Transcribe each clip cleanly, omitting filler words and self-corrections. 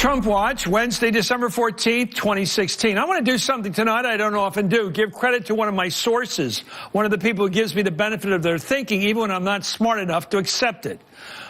Trump Watch, Wednesday, December 14th, 2016. I want to do something tonight I don't often do. Give credit to one of my sources, one of the people who gives me the benefit of their thinking, even when I'm not smart enough to accept it.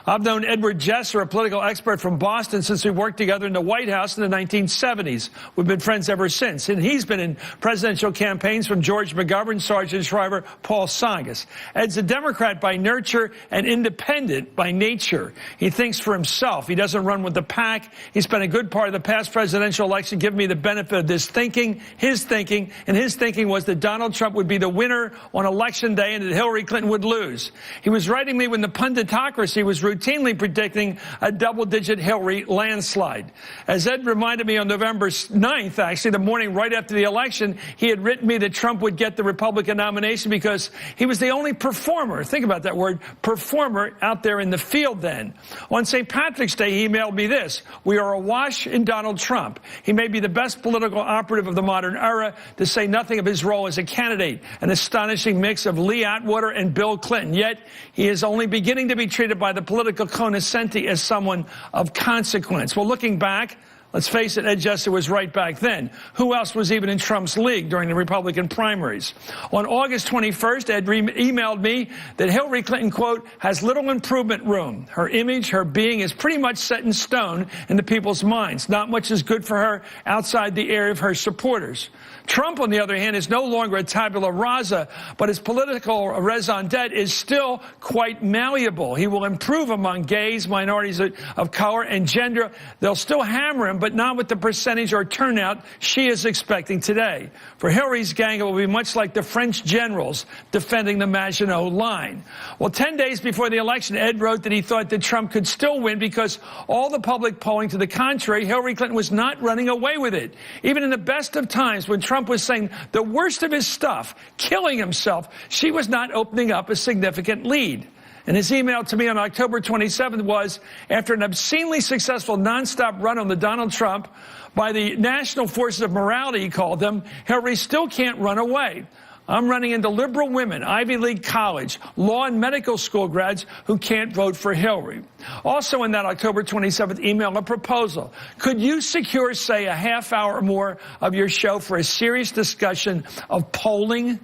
I've known Edward Jesser, a political expert from Boston, since we worked together in the White House in the 1970s. We've been friends ever since. And he's been in presidential campaigns from George McGovern, Sargent Shriver, Paul Tsongas. Ed's a Democrat by nurture and independent by nature. He thinks for himself. He doesn't run with the pack. He spent a good part of the past presidential election giving me the benefit of this thinking, his thinking, and his thinking was that Donald Trump would be the winner on Election Day and that Hillary Clinton would lose. He was writing me when the punditocracy was routinely predicting a double-digit Hillary landslide. As Ed reminded me on November 9th, actually, the morning right after the election, he had written me that Trump would get the Republican nomination because he was the only performer, think about that word, performer out there in the field then. On St. Patrick's Day, he emailed me this: "We are awash in Donald Trump. He may be the best political operative of the modern era, to say nothing of his role as a candidate, an astonishing mix of Lee Atwater and Bill Clinton. Yet, he is only beginning to be treated by the political cognoscenti as someone of consequence." Well, looking back, let's face it, Ed Jesser was right back then. Who else was even in Trump's league during the Republican primaries? On August 21st, Ed emailed me that Hillary Clinton, quote, "has little improvement room. Her image, her being is pretty much set in stone in the people's minds. Not much is good for her outside the area of her supporters." Trump, on the other hand, is no longer a tabula rasa, but his political raison d'etre is still quite malleable. He will improve among gays, minorities of color, and gender. They'll still hammer him, but not with the percentage or turnout she is expecting today. For Hillary's gang, it will be much like the French generals defending the Maginot Line. Well, 10 days before the election, Ed wrote that he thought that Trump could still win because all the public polling to the contrary, Hillary Clinton was not running away with it. Even in the best of times, when Trump was saying the worst of his stuff, killing himself, she was not opening up a significant lead. And his email to me on October 27th was, after an obscenely successful nonstop run on the Donald Trump by the national forces of morality, he called them, Hillary still can't run away. I'm running into liberal women, Ivy League college, law and medical school grads who can't vote for Hillary. Also in that October 27th email, a proposal. Could you secure, say, a half hour or more of your show for a serious discussion of polling?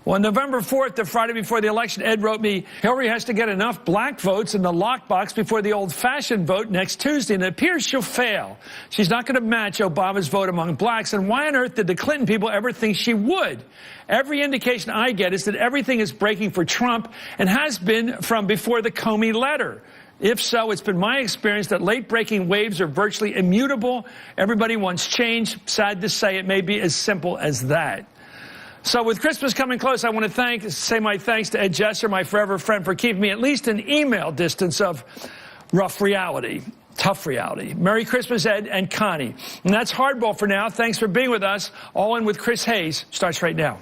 Well, on November 4th, the Friday before the election, Ed wrote me, Hillary has to get enough black votes in the lockbox before the old-fashioned vote next Tuesday, and it appears she'll fail. She's not going to match Obama's vote among blacks, and why on earth did the Clinton people ever think she would? Every indication I get is that everything is breaking for Trump and has been from before the Comey letter. If so, it's been my experience that late-breaking waves are virtually immutable. Everybody wants change. Sad to say, it may be as simple as that. So with Christmas coming close, I want to say my thanks to Ed Jesser, my forever friend, for keeping me at least an email distance of rough reality, tough reality. Merry Christmas, Ed and Connie. And that's Hardball for now. Thanks for being with us. All In with Chris Hayes starts right now.